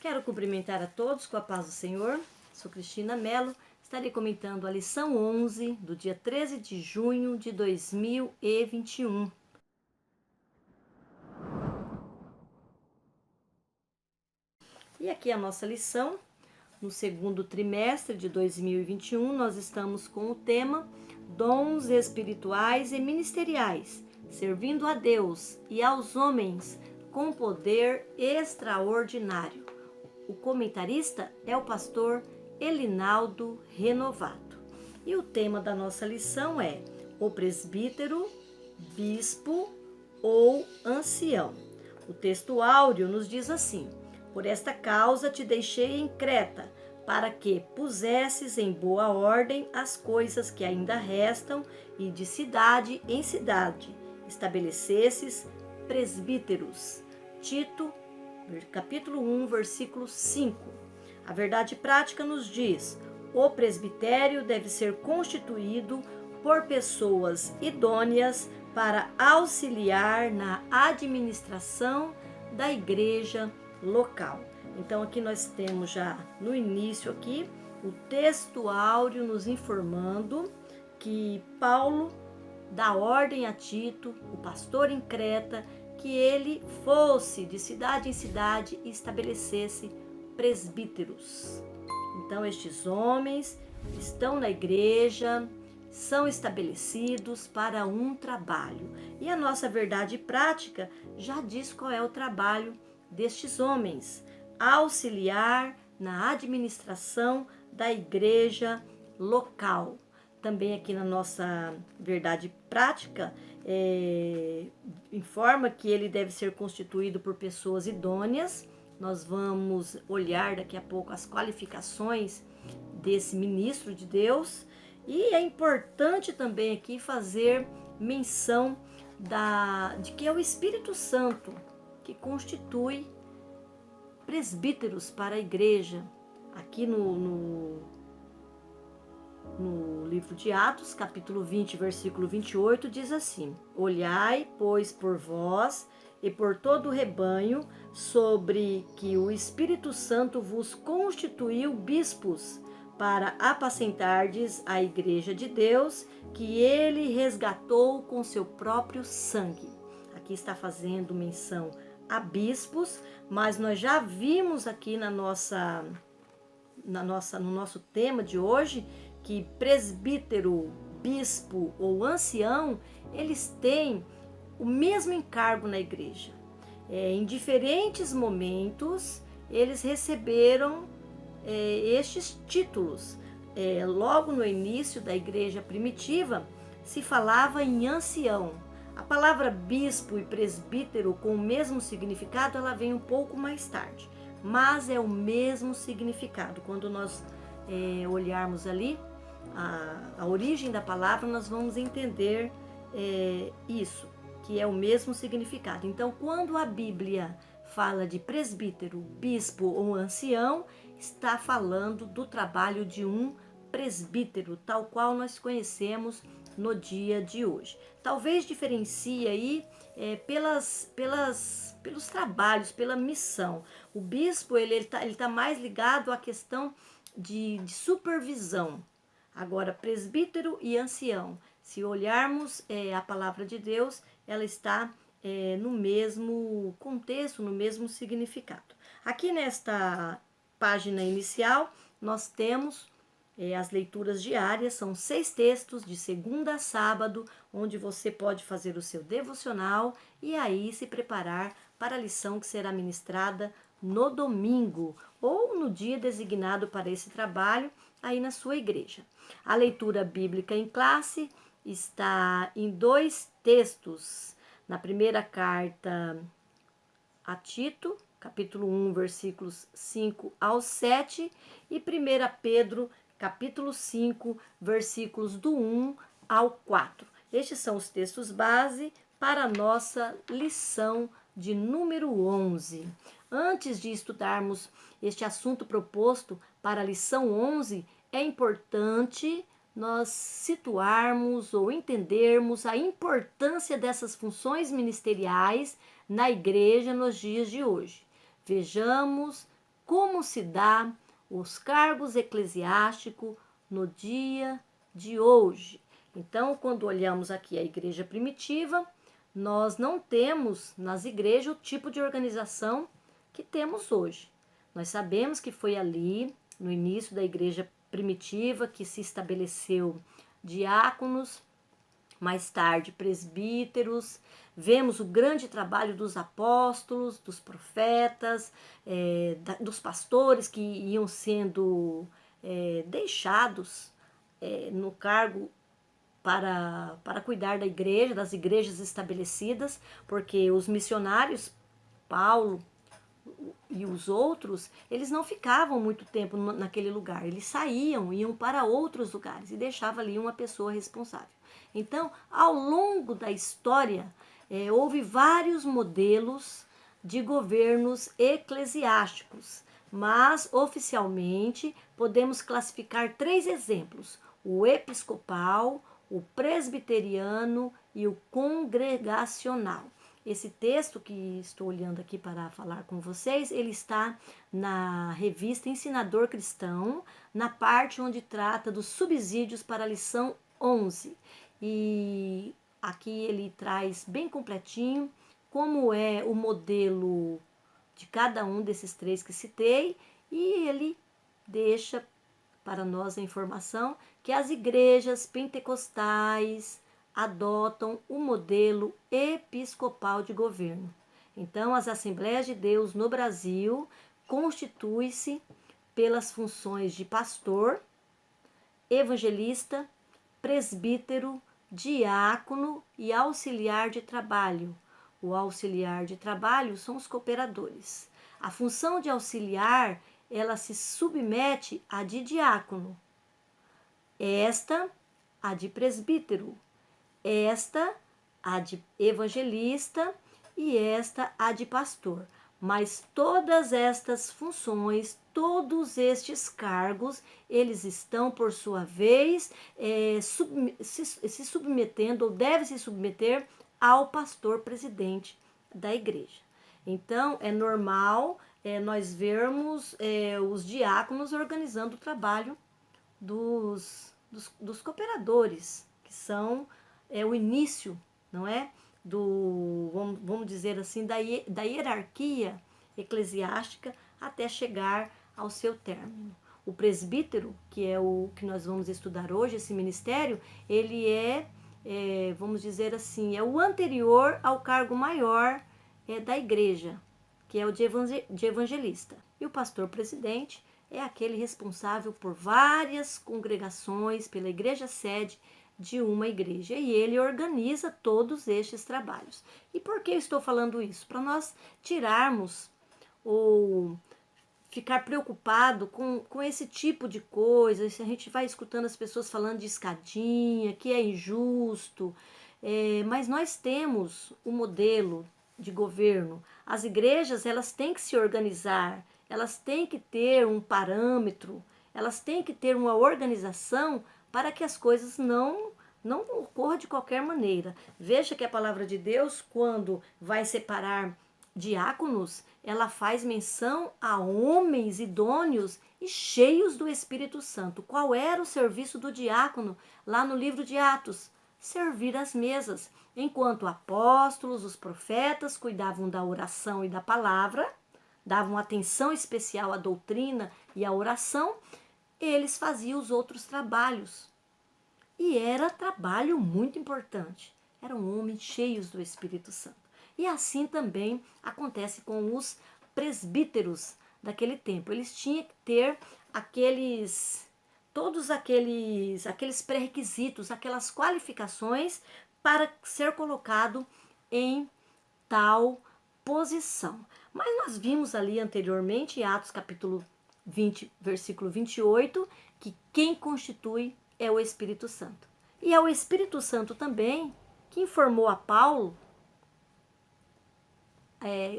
Quero cumprimentar a todos com a paz do Senhor. Sou Cristina Mello. Estarei comentando a lição 11 do dia 13 de junho de 2021. E aqui a nossa lição. No segundo trimestre de 2021, nós estamos com o tema Dons espirituais e ministeriais, servindo a Deus e aos homens com poder extraordinário. O comentarista é o pastor Elinaldo Renovato. E o tema da nossa lição é o presbítero, bispo ou ancião. O texto áureo nos diz assim: por esta causa te deixei em Creta, para que pusesses em boa ordem as coisas que ainda restam e de cidade em cidade estabelecesses presbíteros. Tito, capítulo 1, versículo 5. A verdade prática nos diz: o presbitério deve ser constituído por pessoas idôneas para auxiliar na administração da igreja local. Então aqui nós temos já no início aqui o texto áureo nos informando que Paulo dá ordem a Tito, o pastor em Creta, que ele fosse de cidade em cidade e estabelecesse presbíteros. Então estes homens estão na igreja, são estabelecidos para um trabalho. E a nossa verdade prática já diz qual é o trabalho destes homens: auxiliar na administração da igreja local. Também aqui na nossa verdade prática, informa que ele deve ser constituído por pessoas idôneas. Nós vamos olhar daqui a pouco as qualificações desse ministro de Deus. E é importante também aqui fazer menção de que é o Espírito Santo que constitui presbíteros para a igreja. Aqui no livro de Atos, capítulo 20, versículo 28, diz assim: olhai, pois, por vós e por todo o rebanho, sobre que o Espírito Santo vos constituiu bispos, para apacentardes a igreja de Deus, que ele resgatou com seu próprio sangue. Aqui está fazendo menção a bispos, mas nós já vimos aqui no nosso tema de hoje que presbítero, bispo ou ancião, eles têm o mesmo encargo na igreja. Em diferentes momentos, eles receberam estes títulos. Logo no início da igreja primitiva, se falava em ancião. A palavra bispo e presbítero com o mesmo significado, ela vem um pouco mais tarde, mas é o mesmo significado. Quando nós olharmos ali a origem da palavra, nós vamos entender isso, que é o mesmo significado. Então, quando a Bíblia fala de presbítero, bispo ou ancião, está falando do trabalho de um presbítero, tal qual nós conhecemos no dia de hoje. Talvez diferencie aí pelos trabalhos, pela missão. O bispo ele tá mais ligado à questão de supervisão. Agora, presbítero e ancião, se olharmos a palavra de Deus, ela está no mesmo contexto, no mesmo significado. Aqui nesta página inicial, nós temos as leituras diárias. São 6 textos de segunda a sábado, onde você pode fazer o seu devocional e aí se preparar para a lição que será ministrada no domingo ou no dia designado para esse trabalho aí na sua igreja. A leitura bíblica em classe está em 2 textos. Na primeira carta a Tito, capítulo 1, versículos 5 ao 7, e 1 Pedro, capítulo 5, versículos do 1 ao 4. Estes são os textos base para a nossa lição de número 11. Antes de estudarmos este assunto proposto para a lição 11, é importante nós situarmos ou entendermos a importância dessas funções ministeriais na igreja nos dias de hoje. Vejamos como se dá os cargos eclesiásticos no dia de hoje. Então, quando olhamos aqui a igreja primitiva, nós não temos nas igrejas o tipo de organização que temos hoje. Nós sabemos que foi ali, no início da igreja primitiva, que se estabeleceu diáconos, mais tarde presbíteros. Vemos o grande trabalho dos apóstolos, dos profetas, dos pastores que iam sendo deixados no cargo para cuidar da igreja, das igrejas estabelecidas, porque os missionários, Paulo e os outros, eles não ficavam muito tempo naquele lugar, eles saíam, iam para outros lugares e deixava ali uma pessoa responsável. Então, ao longo da história, houve vários modelos de governos eclesiásticos, mas oficialmente podemos classificar 3 exemplos: o episcopal, o presbiteriano e o congregacional. Esse texto que estou olhando aqui para falar com vocês, ele está na revista Ensinador Cristão, na parte onde trata dos subsídios para a lição 11. E aqui ele traz bem completinho como é o modelo de cada um desses 3 que citei, e ele deixa para nós a informação que as igrejas pentecostais adotam o modelo episcopal de governo. Então, as Assembleias de Deus no Brasil constituem-se pelas funções de pastor, evangelista, presbítero, diácono e auxiliar de trabalho. O auxiliar de trabalho são os cooperadores. A função de auxiliar, ela se submete à de diácono, esta a de presbítero, esta a de evangelista e esta a de pastor. Mas todas estas funções, todos estes cargos, eles estão, por sua vez, se submetendo, ou devem se submeter ao pastor presidente da igreja. Então, é normal nós vermos os diáconos organizando o trabalho dos cooperadores, que são o início, não é? Vamos dizer assim, da hierarquia eclesiástica até chegar ao seu término. O presbítero, que é o que nós vamos estudar hoje, esse ministério, ele vamos dizer assim, é o anterior ao cargo maior da igreja, que é o de evangelista. E o pastor presidente é aquele responsável por várias congregações, pela igreja sede de uma igreja, e ele organiza todos estes trabalhos. E por que eu estou falando isso? Para nós tirarmos ou ficar preocupado com esse tipo de coisa. Se a gente vai escutando as pessoas falando de escadinha, que é injusto, mas nós temos o modelo de governo. As igrejas, elas têm que se organizar, elas têm que ter um parâmetro, elas têm que ter uma organização para que as coisas não ocorram de qualquer maneira. Veja que a palavra de Deus, quando vai separar diáconos, ela faz menção a homens idôneos e cheios do Espírito Santo. Qual era o serviço do diácono lá no livro de Atos? Servir as mesas. Enquanto apóstolos, os profetas cuidavam da oração e da palavra, davam atenção especial à doutrina e à oração, eles faziam os outros trabalhos. E era trabalho muito importante. Eram homens cheios do Espírito Santo. E assim também acontece com os presbíteros daquele tempo. Eles tinham que ter todos aqueles pré-requisitos, aquelas qualificações para ser colocado em tal posição. Mas nós vimos ali anteriormente, em Atos capítulo 20, versículo 28, que quem constitui é o Espírito Santo. E é o Espírito Santo também que informou a Paulo,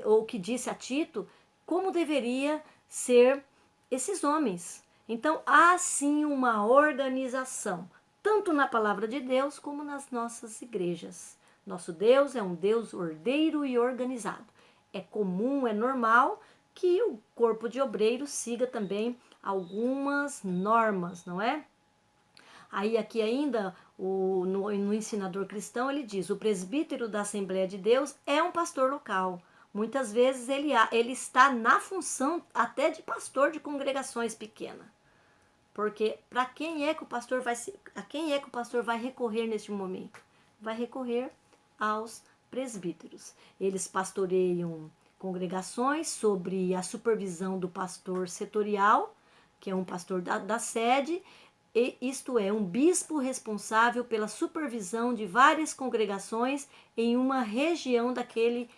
ou que disse a Tito, como deveria ser esses homens. Então, há sim uma organização, tanto na palavra de Deus como nas nossas igrejas. Nosso Deus é um Deus ordeiro e organizado. É comum, é normal que o corpo de obreiros siga também algumas normas, não é? Aí aqui ainda, no Ensinador Cristão, ele diz, o presbítero da Assembleia de Deus é um pastor local. Muitas vezes ele está na função até de pastor de congregações pequenas. Porque para quem é que o pastor a quem é que o pastor vai recorrer neste momento? Vai recorrer aos presbíteros. Eles pastoreiam congregações sobre a supervisão do pastor setorial, que é um pastor da sede, e isto é, um bispo responsável pela supervisão de várias congregações em uma região daquele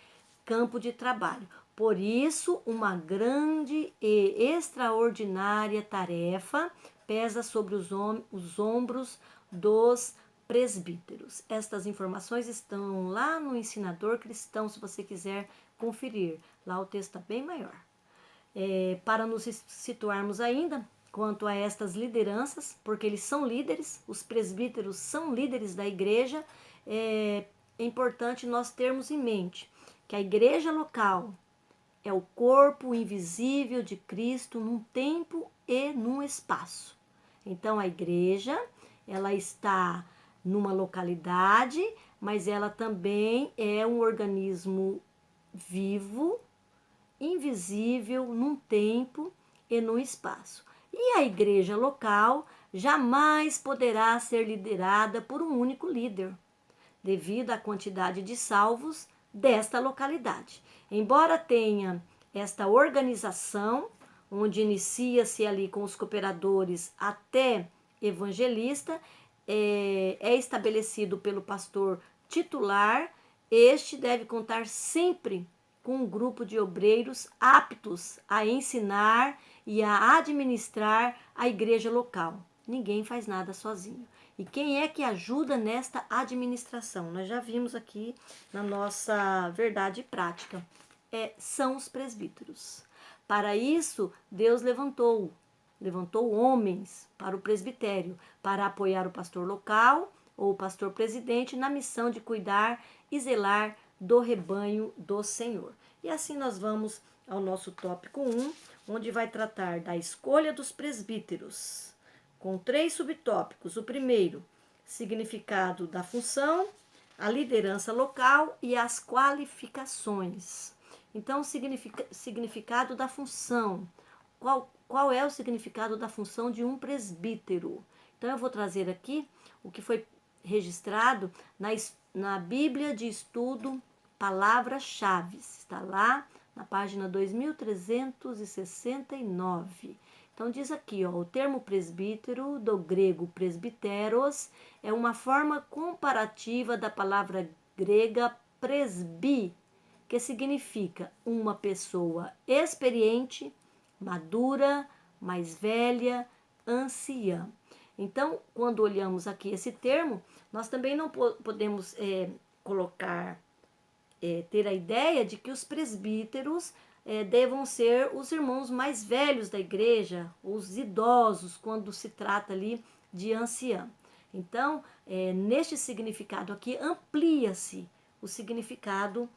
campo de trabalho. Por isso, uma grande e extraordinária tarefa pesa sobre os ombros dos presbíteros. Estas informações estão lá no Ensinador Cristão, se você quiser conferir. Lá o texto está bem maior. Para nos situarmos ainda quanto a estas lideranças, porque eles são líderes, os presbíteros são líderes da igreja, é importante nós termos em mente que a igreja local é o corpo invisível de Cristo num tempo e num espaço. Então a igreja, ela está numa localidade, mas ela também é um organismo vivo, invisível num tempo e num espaço. E a igreja local jamais poderá ser liderada por um único líder, devido à quantidade de salvos desta localidade. Embora tenha esta organização, onde inicia-se ali com os cooperadores até evangelista, é estabelecido pelo pastor titular, este deve contar sempre com um grupo de obreiros aptos a ensinar e a administrar a igreja local. Ninguém faz nada sozinho. E quem é que ajuda nesta administração? Nós já vimos aqui na nossa verdade prática. São os presbíteros. Para isso, Deus levantou homens para o presbitério, para apoiar o pastor local ou o pastor presidente na missão de cuidar e zelar do rebanho do Senhor. E assim nós vamos ao nosso tópico 1, onde vai tratar da escolha dos presbíteros, com 3 subtópicos. O primeiro, significado da função, a liderança local e as qualificações. Então, significado da função. Qual é o significado da função de um presbítero? Então, eu vou trazer aqui o que foi registrado na Bíblia de Estudo Palavras-Chave. Está lá na página 2369. Então, diz aqui, o termo presbítero, do grego presbiteros, é uma forma comparativa da palavra grega presbi, que significa uma pessoa experiente, madura, mais velha, anciã. Então, quando olhamos aqui esse termo, nós também não podemos ter a ideia de que os presbíteros devam ser os irmãos mais velhos da igreja, os idosos, quando se trata ali de anciã. Então, neste significado aqui, amplia-se o significado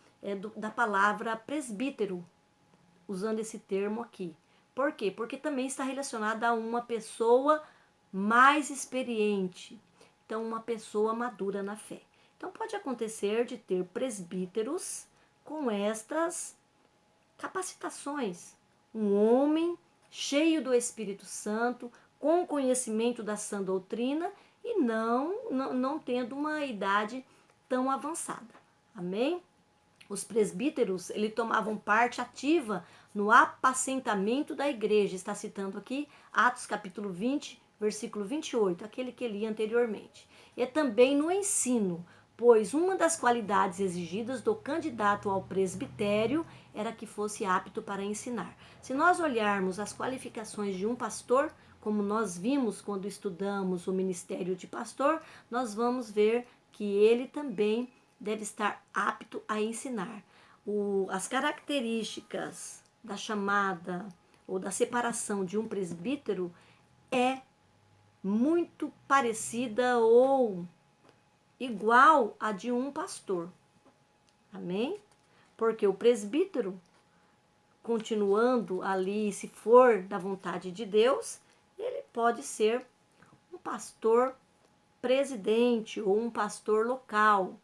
da palavra presbítero, usando esse termo aqui. Por quê? Porque também está relacionada a uma pessoa mais experiente, então uma pessoa madura na fé. Então pode acontecer de ter presbíteros com estas capacitações. Um homem cheio do Espírito Santo, com conhecimento da sã doutrina e não tendo uma idade tão avançada. Amém? Os presbíteros, eles tomavam parte ativa no apacentamento da igreja. Está citando aqui Atos capítulo 20, versículo 28, aquele que li anteriormente. E também no ensino, pois uma das qualidades exigidas do candidato ao presbitério era que fosse apto para ensinar. Se nós olharmos as qualificações de um pastor, como nós vimos quando estudamos o ministério de pastor, nós vamos ver que ele também deve estar apto a ensinar. As características da chamada ou da separação de um presbítero é muito parecida ou igual à de um pastor. Amém? Porque o presbítero, continuando ali, se for da vontade de Deus, ele pode ser um pastor presidente ou um pastor local.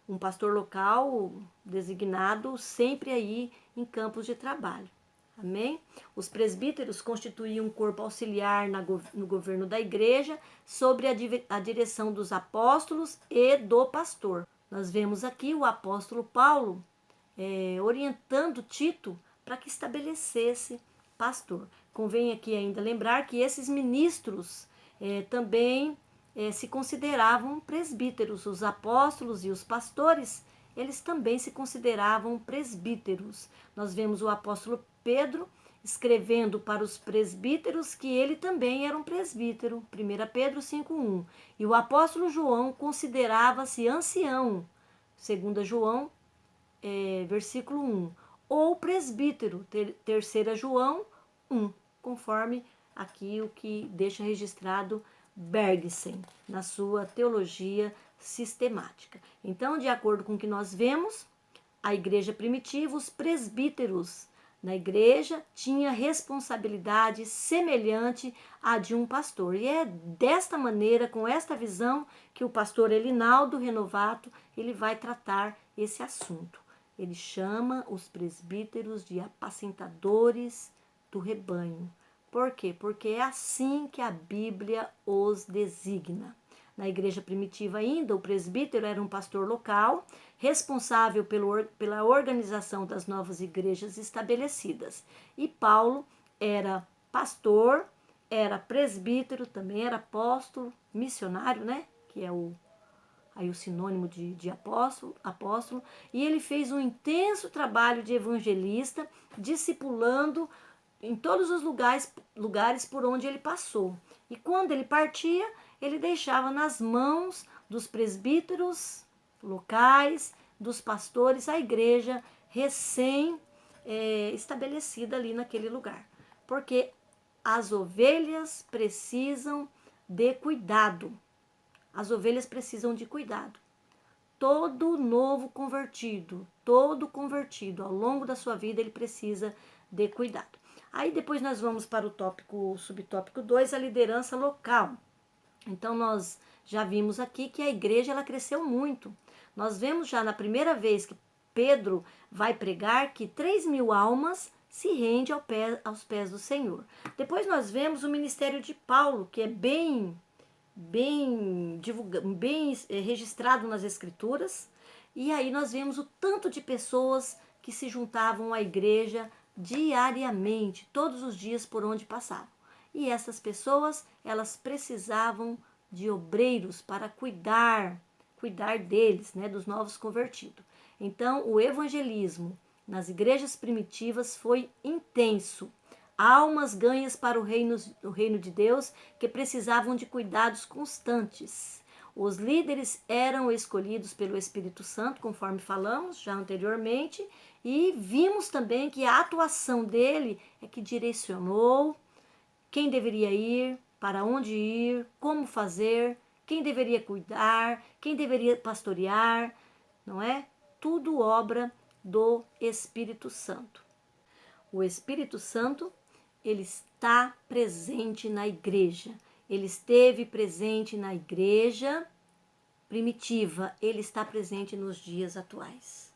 Um pastor local designado sempre aí em campos de trabalho. Amém? Os presbíteros constituíam um corpo auxiliar no governo da igreja, sobre a direção dos apóstolos e do pastor. Nós vemos aqui o apóstolo Paulo orientando Tito para que estabelecesse pastor. Convém aqui ainda lembrar que esses ministros também se consideravam presbíteros. Os apóstolos e os pastores, eles também se consideravam presbíteros. Nós vemos o apóstolo Pedro escrevendo para os presbíteros que ele também era um presbítero, 1 Pedro 5,1. E o apóstolo João considerava-se ancião, 2 João, versículo 1. Ou presbítero, 3 João 1, conforme aqui o que deixa registrado Bergson, na sua teologia sistemática. Então, de acordo com o que nós vemos, a igreja primitiva, os presbíteros na igreja tinha responsabilidade semelhante à de um pastor. E é desta maneira, com esta visão, que o pastor Elinaldo Renovato ele vai tratar esse assunto. Ele chama os presbíteros de apacentadores do rebanho. Por quê? Porque é assim que a Bíblia os designa. Na igreja primitiva ainda, o presbítero era um pastor local, responsável pela organização das novas igrejas estabelecidas. E Paulo era pastor, era presbítero, também era apóstolo, missionário, né? Que é o sinônimo de apóstolo, e ele fez um intenso trabalho de evangelista, discipulando em todos os lugares por onde ele passou. E quando ele partia, ele deixava nas mãos dos presbíteros locais, dos pastores, a igreja estabelecida ali naquele lugar. Porque as ovelhas precisam de cuidado. As ovelhas precisam de cuidado. Todo convertido, ao longo da sua vida, ele precisa de cuidado. Aí depois nós vamos para o subtópico 2, a liderança local. Então nós já vimos aqui que a igreja ela cresceu muito. Nós vemos já na primeira vez que Pedro vai pregar que 3.000 almas se rendem aos pés do Senhor. Depois nós vemos o ministério de Paulo, que é bem registrado nas Escrituras. E aí nós vemos o tanto de pessoas que se juntavam à igreja diariamente, todos os dias por onde passavam. E essas pessoas, elas precisavam de obreiros para cuidar deles, né, dos novos convertidos. Então, o evangelismo nas igrejas primitivas foi intenso. Almas ganhas para o reino de Deus que precisavam de cuidados constantes. Os líderes eram escolhidos pelo Espírito Santo, conforme falamos já anteriormente, e vimos também que a atuação dele é que direcionou quem deveria ir, para onde ir, como fazer, quem deveria cuidar, quem deveria pastorear, não é? Tudo obra do Espírito Santo. O Espírito Santo, ele está presente na igreja. Ele esteve presente na igreja primitiva, ele está presente nos dias atuais.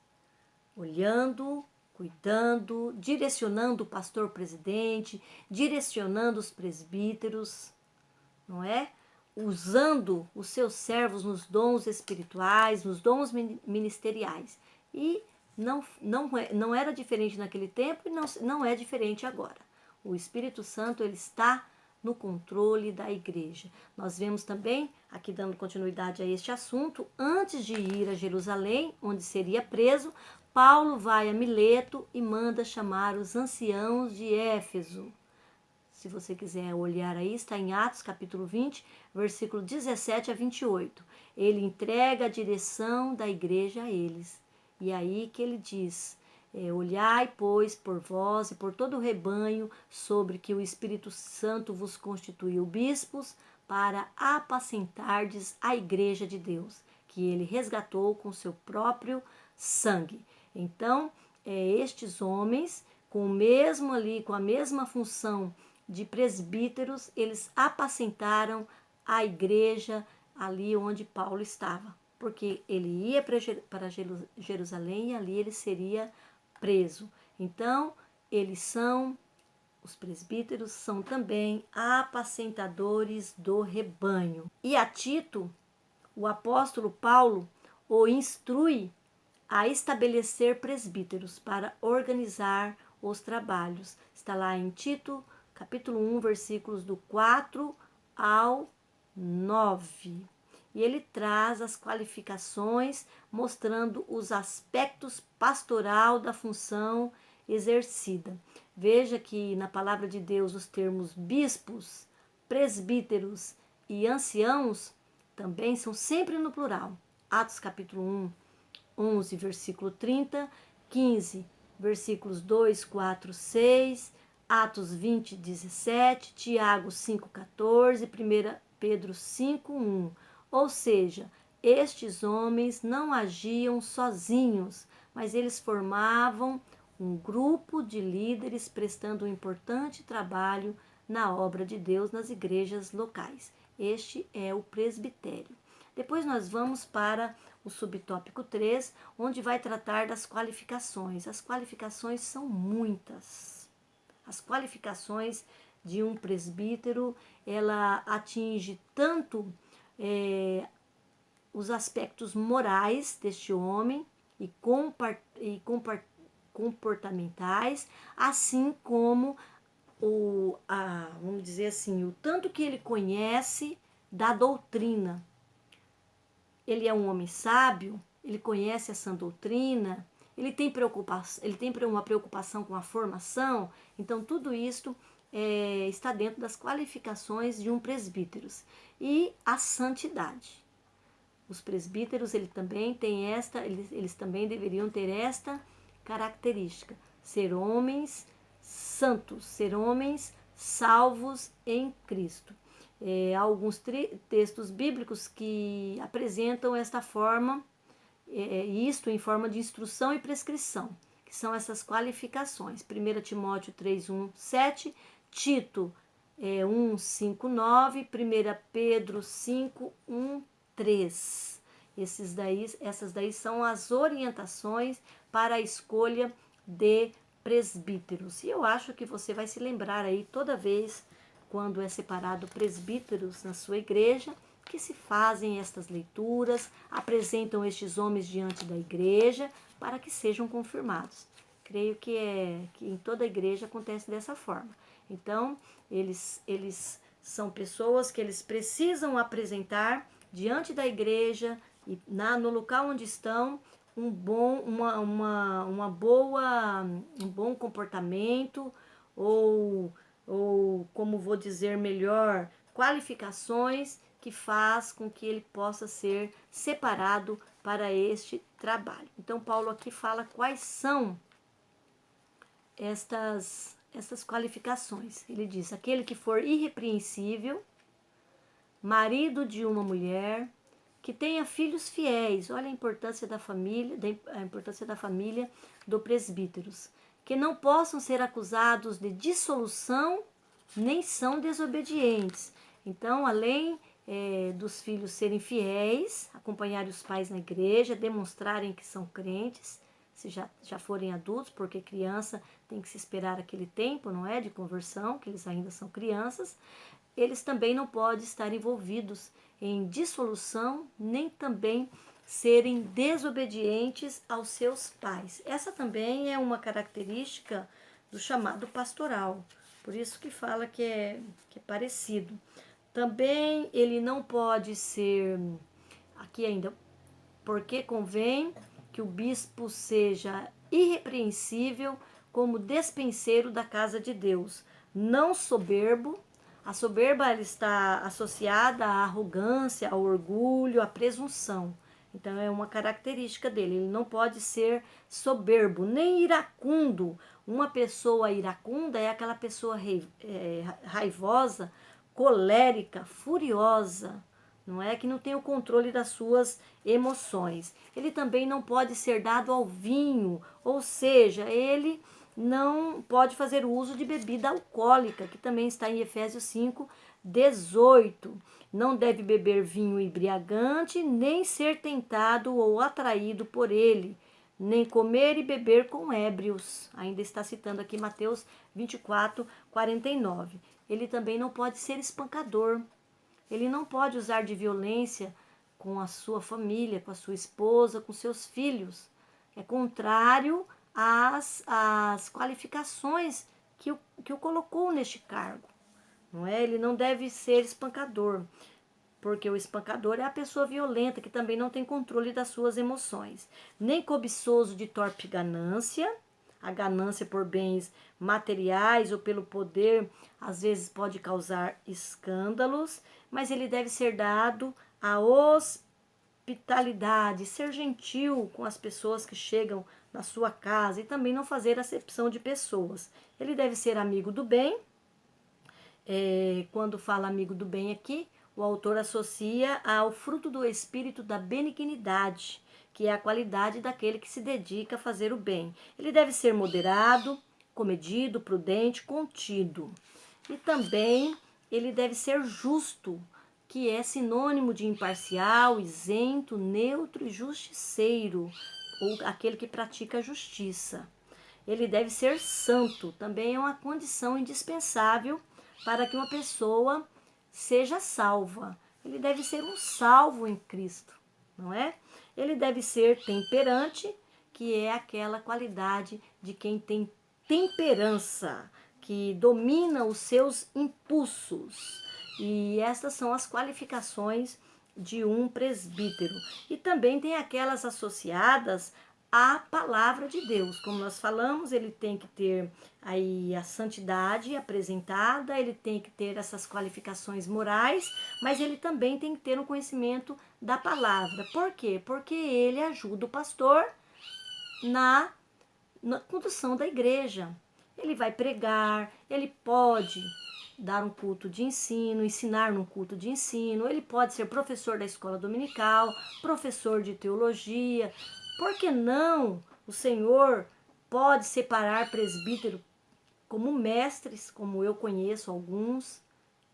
Olhando, cuidando, direcionando o pastor presidente, direcionando os presbíteros, não é? Usando os seus servos nos dons espirituais, nos dons ministeriais. E não era diferente naquele tempo e não é diferente agora. O Espírito Santo ele está no controle da igreja. Nós vemos também, aqui dando continuidade a este assunto, antes de ir a Jerusalém, onde seria preso, Paulo vai a Mileto e manda chamar os anciãos de Éfeso. Se você quiser olhar aí, está em Atos capítulo 20, versículo 17 a 28. Ele entrega a direção da igreja a eles. E aí que ele diz: olhai, pois, por vós e por todo o rebanho, sobre que o Espírito Santo vos constituiu bispos, para apacentardes a igreja de Deus, que ele resgatou com seu próprio sangue. Então, estes homens com o mesmo ali, com a mesma função de presbíteros, eles apacentaram a igreja ali onde Paulo estava, porque ele ia para Jerusalém e ali ele seria preso. Então, os presbíteros são também apacentadores do rebanho. E a Tito, o apóstolo Paulo o instrui a estabelecer presbíteros para organizar os trabalhos. Está lá em Tito, capítulo 1, versículos do 4 ao 9. E ele traz as qualificações, mostrando os aspectos pastoral da função exercida. Veja que na palavra de Deus os termos bispos, presbíteros e anciãos também são sempre no plural. Atos capítulo 1, 11, versículo 30, 15, versículos 2, 4, 6, Atos 20, 17, Tiago 5, 14, 1 Pedro 5, 1. Ou seja, estes homens não agiam sozinhos, mas eles formavam um grupo de líderes prestando um importante trabalho na obra de Deus nas igrejas locais. Este é o presbitério. Depois nós vamos para o subtópico 3, onde vai tratar das qualificações. As qualificações são muitas. As qualificações de um presbítero, ela atinge tanto os aspectos morais deste homem e comportamentais, assim como vamos dizer assim, o tanto que ele conhece da doutrina. Ele é um homem sábio, ele conhece a sã doutrina, ele tem uma preocupação com a formação. Então, tudo isso está dentro das qualificações de um presbítero. E a santidade. Os presbíteros eles também deveriam ter esta característica: ser homens santos, ser homens salvos em Cristo. Há alguns textos bíblicos que apresentam esta forma, isto em forma de instrução e prescrição, que são essas qualificações. 1 Timóteo 3, 1, 7, Tito 1, 5, 9, 1 Pedro 5, 1, 3. Essas daí são as orientações para a escolha de presbíteros. E eu acho que você vai se lembrar aí toda vez quando é separado presbíteros na sua igreja, que se fazem estas leituras, apresentam estes homens diante da igreja para que sejam confirmados. Creio que em toda a igreja acontece dessa forma. Então, eles são pessoas que eles precisam apresentar diante da igreja e no local onde estão um bom comportamento ou como vou dizer melhor, qualificações que faz com que ele possa ser separado para este trabalho. Então, Paulo aqui fala quais são estas qualificações. Ele diz: aquele que for irrepreensível, marido de uma mulher, que tenha filhos fiéis. Olha a importância da família, do presbíteros, que não possam ser acusados de dissolução, nem são desobedientes. Então, além dos filhos serem fiéis, acompanharem os pais na igreja, demonstrarem que são crentes, se já forem adultos, porque criança tem que se esperar aquele tempo, não é, de conversão, que eles ainda são crianças. Eles também não podem estar envolvidos em dissolução, nem também serem desobedientes aos seus pais. Essa também é uma característica do chamado pastoral, por isso que fala que é parecido. Também ele não pode ser, aqui ainda, porque convém que o bispo seja irrepreensível como despenseiro da casa de Deus, não soberbo. A soberba ela está associada à arrogância, ao orgulho, à presunção. Então é uma característica dele. Ele não pode ser soberbo, nem iracundo. Uma pessoa iracunda é aquela pessoa raivosa, colérica, furiosa, não é? Que não tem o controle das suas emoções. Ele também não pode ser dado ao vinho, ou seja, ele não pode fazer uso de bebida alcoólica, que também está em Efésios 5:18. Não deve beber vinho embriagante, nem ser tentado ou atraído por ele, nem comer e beber com ébrios. Ainda está citando aqui Mateus 24:49. Ele também não pode ser espancador. Ele não pode usar de violência com a sua família, com a sua esposa, com seus filhos. É contrário às qualificações que o colocou neste cargo. Não é? Ele não deve ser espancador, porque o espancador é a pessoa violenta que também não tem controle das suas emoções. Nem cobiçoso de torpe ganância. A ganância por bens materiais ou pelo poder às vezes pode causar escândalos, mas ele deve ser dado à hospitalidade, ser gentil com as pessoas que chegam na sua casa e também não fazer acepção de pessoas. Ele deve ser amigo do bem. Quando fala amigo do bem aqui, o autor associa ao fruto do espírito da benignidade, que é a qualidade daquele que se dedica a fazer o bem. Ele deve ser moderado, comedido, prudente, contido. E também ele deve ser justo, que é sinônimo de imparcial, isento, neutro e justiceiro, ou aquele que pratica a justiça. Ele deve ser santo, também é uma condição indispensável para que uma pessoa seja salva. Ele deve ser um salvo em Cristo, não é? Ele deve ser temperante, que é aquela qualidade de quem tem temperança, que domina os seus impulsos. E estas são as qualificações de um presbítero. E também tem aquelas associadas à palavra de Deus. Como nós falamos, ele tem que ter aí a santidade apresentada, ele tem que ter essas qualificações morais, mas ele também tem que ter um conhecimento da palavra. Por quê? Porque ele ajuda o pastor na condução da igreja. Ele vai pregar, ele pode dar um culto de ensino, ensinar num culto de ensino, ele pode ser professor da escola dominical, professor de teologia. Por que não o Senhor pode separar presbítero como mestres, como eu conheço alguns,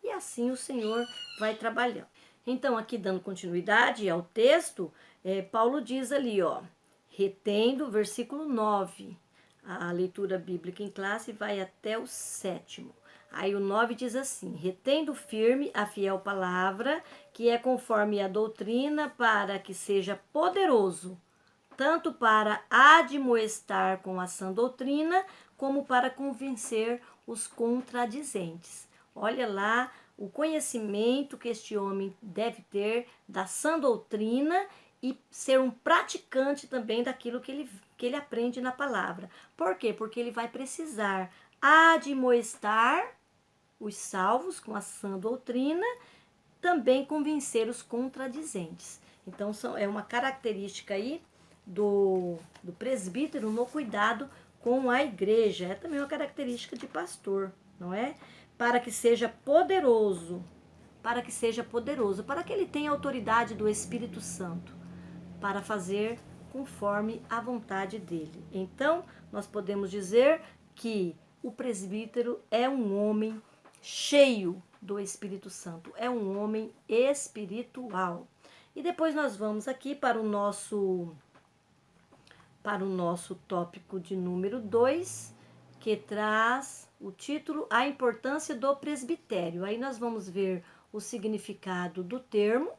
e assim o Senhor vai trabalhando. Então, aqui dando continuidade ao texto, Paulo diz ali, ó, retendo, versículo 9, a leitura bíblica em classe vai até o 7º. Aí o 9 diz assim: retendo firme a fiel palavra, que é conforme a doutrina, para que seja poderoso, tanto para admoestar com a sã doutrina, como para convencer os contradizentes. Olha lá o conhecimento que este homem deve ter da sã doutrina e ser um praticante também daquilo que ele aprende na palavra. Por quê? Porque ele vai precisar admoestar os salvos com a sã doutrina, também convencer os contradizentes. Então, é uma característica aí do presbítero no cuidado com a igreja. É também uma característica de pastor, não é? Para que seja poderoso, para que ele tenha autoridade do Espírito Santo, para fazer conforme a vontade dele. Então, nós podemos dizer que o presbítero é um homem cheio do Espírito Santo, é um homem espiritual. E depois nós vamos aqui para o nosso tópico de número 2, que traz o título A Importância do Presbitério. Aí nós vamos ver o significado do termo,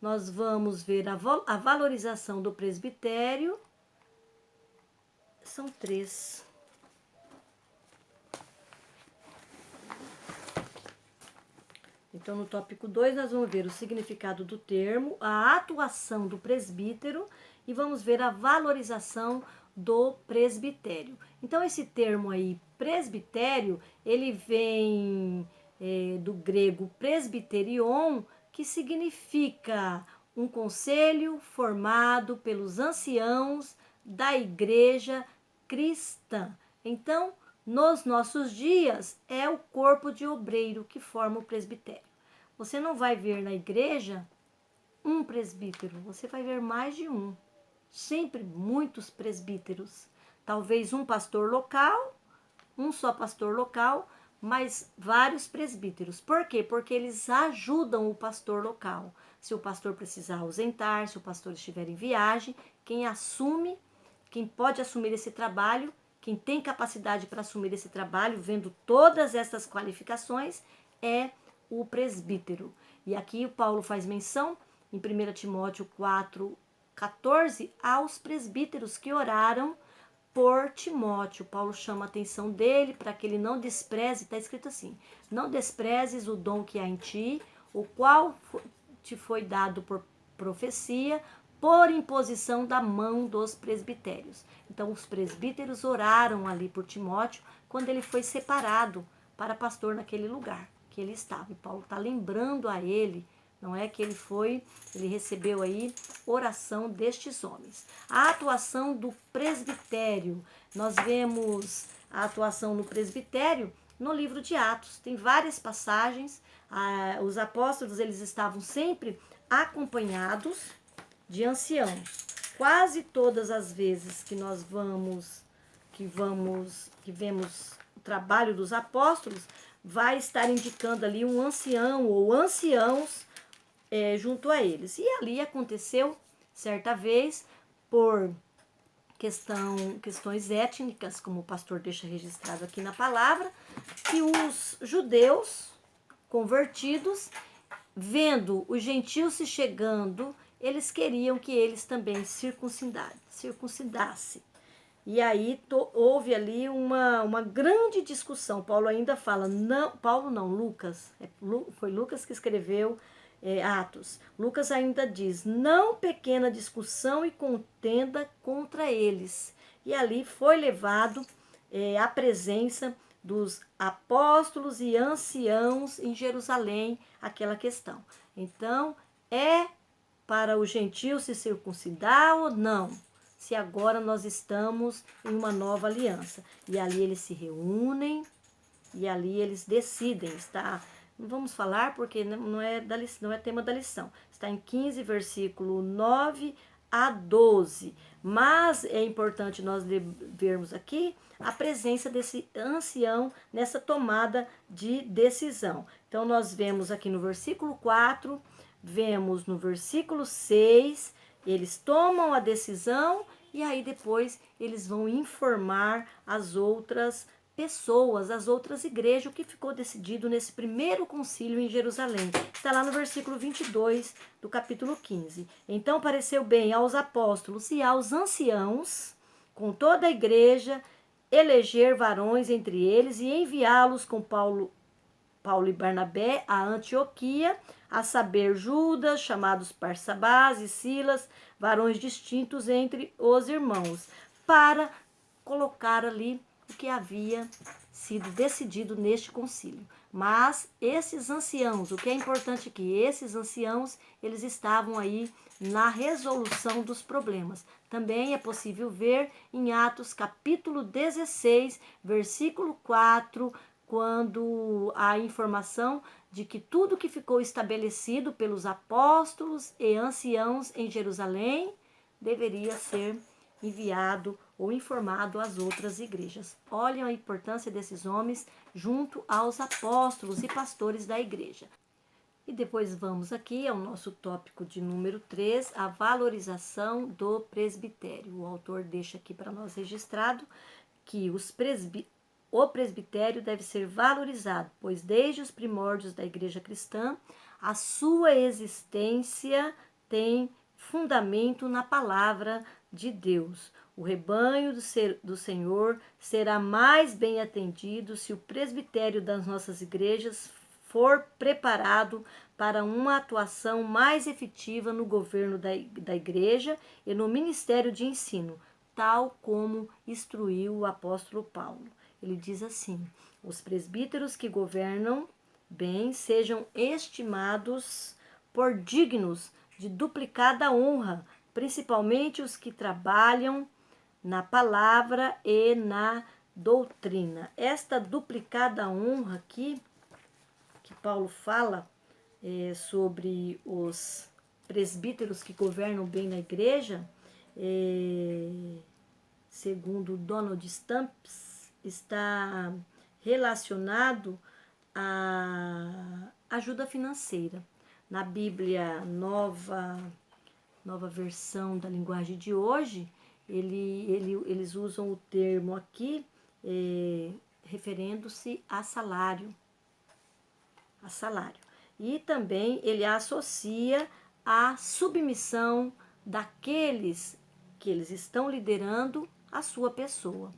nós vamos ver a valorização do presbitério. São 3. Então, no tópico 2, nós vamos ver o significado do termo, a atuação do presbítero e vamos ver a valorização do presbitério. Então, esse termo aí, presbitério, ele vem do grego presbiterion, que significa um conselho formado pelos anciãos da igreja cristã. Então, nos nossos dias, é o corpo de obreiro que forma o presbitério. Você não vai ver na igreja um presbítero, você vai ver mais de um. Sempre muitos presbíteros. talvez um pastor local, um só pastor local, mas vários presbíteros. Por quê? Porque eles ajudam o pastor local. Se o pastor precisar ausentar, se o pastor estiver em viagem, quem pode assumir esse trabalho, quem tem capacidade para assumir esse trabalho, vendo todas essas qualificações, é o presbítero. E aqui o Paulo faz menção, em 1 Timóteo 4,14, aos presbíteros que oraram por Timóteo. Paulo chama a atenção dele para que ele não despreze, está escrito assim: não desprezes o dom que há em ti, o qual te foi dado por profecia, por imposição da mão dos presbitérios. Então, os presbíteros oraram ali por Timóteo quando ele foi separado para pastor naquele lugar que ele estava. E Paulo está lembrando a ele, não é que ele recebeu aí oração destes homens. A atuação do presbitério, nós vemos a atuação no presbitério no livro de Atos. Tem várias passagens, os apóstolos eles estavam sempre acompanhados de anciãos. Quase todas as vezes que nós que vemos o trabalho dos apóstolos, vai estar indicando ali um ancião ou anciãos junto a eles. E ali aconteceu, certa vez, por questões étnicas, como o pastor deixa registrado aqui na palavra, que os judeus convertidos, vendo os gentios se chegando, eles queriam que eles também circuncidassem. E aí houve ali uma grande discussão. Paulo ainda fala, Lucas, foi Lucas que escreveu Atos. Lucas ainda diz, não pequena discussão e contenda contra eles. E ali foi levado à presença dos apóstolos e anciãos em Jerusalém aquela questão. Então, é para o gentio se circuncidar ou não? Se agora nós estamos em uma nova aliança. E ali eles se reúnem e ali eles decidem, está? Não vamos falar porque não é tema da lição. Está em 15, versículo 9 a 12. Mas é importante nós vermos aqui a presença desse ancião nessa tomada de decisão. Então, nós vemos aqui no versículo 4, vemos no versículo 6, eles tomam a decisão e aí depois eles vão informar as outras pessoas, as outras igrejas, o que ficou decidido nesse primeiro concílio em Jerusalém. Está lá no versículo 22 do capítulo 15. Então pareceu bem aos apóstolos e aos anciãos, com toda a igreja, eleger varões entre eles e enviá-los com Paulo e Barnabé a Antioquia, a saber, Judas, chamados Barsabás e Silas, varões distintos entre os irmãos, para colocar ali o que havia sido decidido neste concílio. Mas esses anciãos, o que é importante aqui, esses anciãos, eles estavam aí na resolução dos problemas. Também é possível ver em Atos capítulo 16, versículo 4, quando há informação de que tudo que ficou estabelecido pelos apóstolos e anciãos em Jerusalém deveria ser enviado ou informado às outras igrejas. Olhem a importância desses homens junto aos apóstolos e pastores da igreja. E depois vamos aqui ao nosso tópico de número 3, a valorização do presbitério. O autor deixa aqui para nós registrado que o presbitério deve ser valorizado, pois desde os primórdios da igreja cristã, a sua existência tem fundamento na palavra de Deus. O rebanho do Senhor será mais bem atendido se o presbitério das nossas igrejas for preparado para uma atuação mais efetiva no governo da igreja e no ministério de ensino, tal como instruiu o apóstolo Paulo. Ele diz assim: os presbíteros que governam bem sejam estimados por dignos de duplicada honra, principalmente os que trabalham na palavra e na doutrina. Esta duplicada honra aqui, que Paulo fala sobre os presbíteros que governam bem na igreja, segundo Donald Stamps, está relacionado à ajuda financeira. Na Bíblia nova versão da linguagem de hoje, eles usam o termo aqui referendo-se a salário. E também ele associa a submissão daqueles que eles estão liderando à sua pessoa.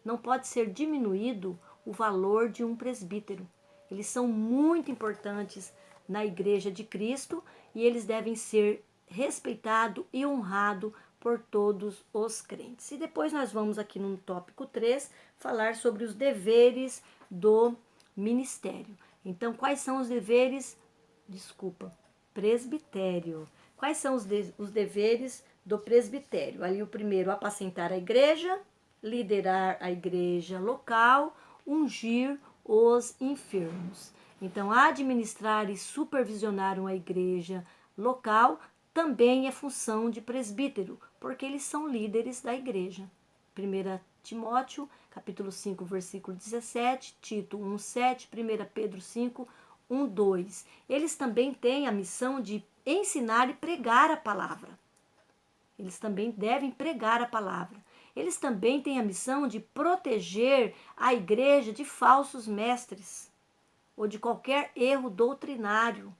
Não pode ser diminuído o valor de um presbítero. Eles são muito importantes na Igreja de Cristo e eles devem ser respeitados e honrados por todos os crentes. E depois nós vamos aqui no tópico 3 falar sobre os deveres do ministério. Então, quais são os deveres? Presbitério. Quais são os deveres do presbitério? Ali o primeiro, apacentar a igreja, liderar a igreja local, ungir os enfermos. Então, administrar e supervisionar uma igreja local também é função de presbítero, porque eles são líderes da igreja. 1 Timóteo, capítulo 5, versículo 17, Tito 1:7, 1 Pedro 5, 1:2. Eles também têm a missão de ensinar e pregar a palavra. Eles também devem pregar a palavra. Eles também têm a missão de proteger a igreja de falsos mestres ou de qualquer erro doutrinário.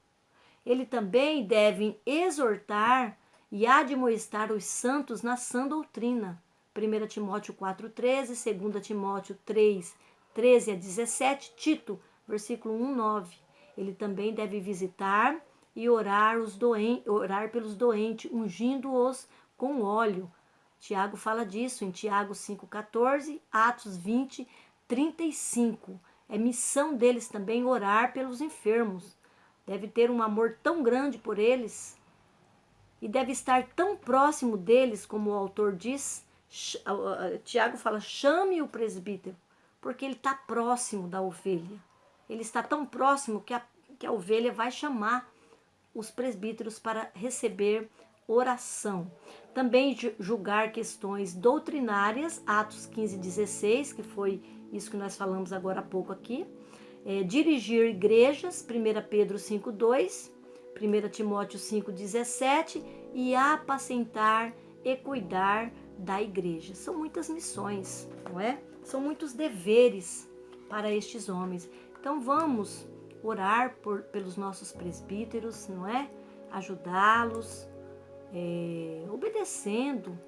Eles também devem exortar e admoestar os santos na sã doutrina. 1 Timóteo 4:13, 2 Timóteo 3:13-17, Tito, versículo 1:9. Ele também deve visitar e orar pelos doentes, ungindo-os com óleo. Tiago fala disso em Tiago 5:14, Atos 20:35. É missão deles também orar pelos enfermos. Deve ter um amor tão grande por eles e deve estar tão próximo deles, como o autor diz. Tiago fala, chame o presbítero, porque ele está próximo da ovelha. Ele está tão próximo que a ovelha vai chamar os presbíteros para receber oração. Também julgar questões doutrinárias, Atos 15:16, que foi isso que nós falamos agora há pouco aqui. Dirigir igrejas, 1 Pedro 5:2, 1 Timóteo 5:17, e apacentar e cuidar da igreja. São muitas missões, não é? São muitos deveres para estes homens. Então vamos orar pelos nossos presbíteros, não é? Ajudá-los, obedecendo,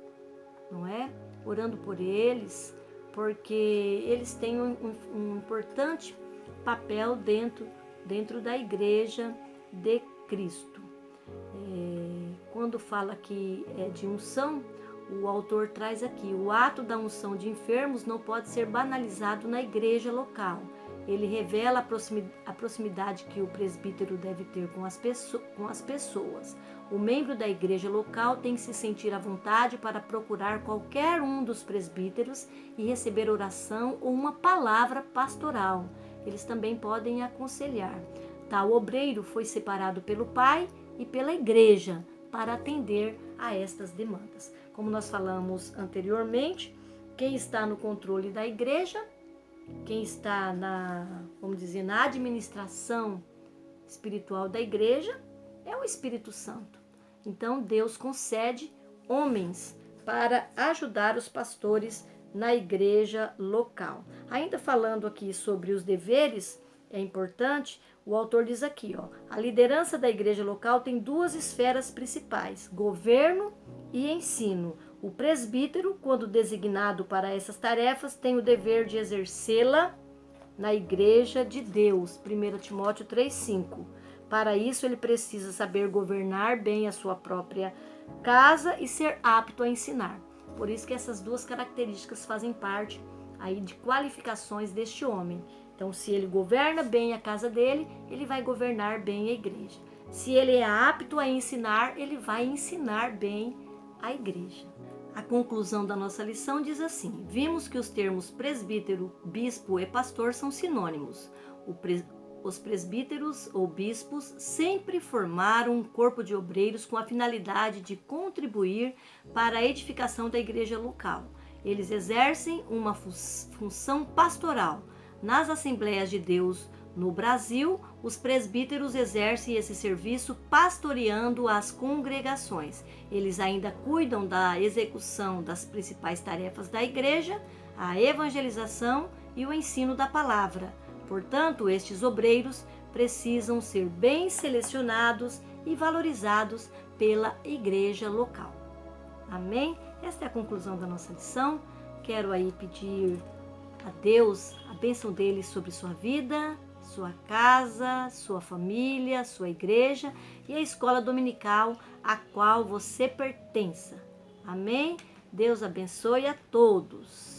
não é? Orando por eles, porque eles têm um importante papel dentro da igreja de Cristo. Quando fala que é de unção, o autor traz aqui, o ato da unção de enfermos não pode ser banalizado na igreja local. Ele revela a proximidade que o presbítero deve ter com as pessoas. O membro da igreja local tem que se sentir à vontade para procurar qualquer um dos presbíteros e receber oração ou uma palavra pastoral. Eles também podem aconselhar. Tal obreiro foi separado pelo pai e pela igreja para atender a estas demandas. Como nós falamos anteriormente, quem está no controle da igreja, quem está na administração espiritual da igreja, é o Espírito Santo. Então Deus concede homens para ajudar os pastores na igreja local. Ainda falando aqui sobre os deveres, é importante, o autor diz aqui, a liderança da igreja local tem duas esferas principais, governo e ensino. O presbítero, quando designado para essas tarefas, tem o dever de exercê-la na igreja de Deus, 1 Timóteo 3:5. Para isso, ele precisa saber governar bem a sua própria casa e ser apto a ensinar. Por isso que essas duas características fazem parte aí de qualificações deste homem. Então, se ele governa bem a casa dele, ele vai governar bem a igreja. Se ele é apto a ensinar, ele vai ensinar bem a igreja. A conclusão da nossa lição diz assim: vimos que os termos presbítero, bispo e pastor são sinônimos. Os presbíteros ou bispos sempre formaram um corpo de obreiros com a finalidade de contribuir para a edificação da igreja local. Eles exercem uma função pastoral. Nas Assembleias de Deus no Brasil, os presbíteros exercem esse serviço pastoreando as congregações. Eles ainda cuidam da execução das principais tarefas da igreja, a evangelização e o ensino da palavra. Portanto, estes obreiros precisam ser bem selecionados e valorizados pela igreja local. Amém? Esta é a conclusão da nossa lição. Quero aí pedir a Deus a bênção dele sobre sua vida, sua casa, sua família, sua igreja e a escola dominical a qual você pertença. Amém? Deus abençoe a todos.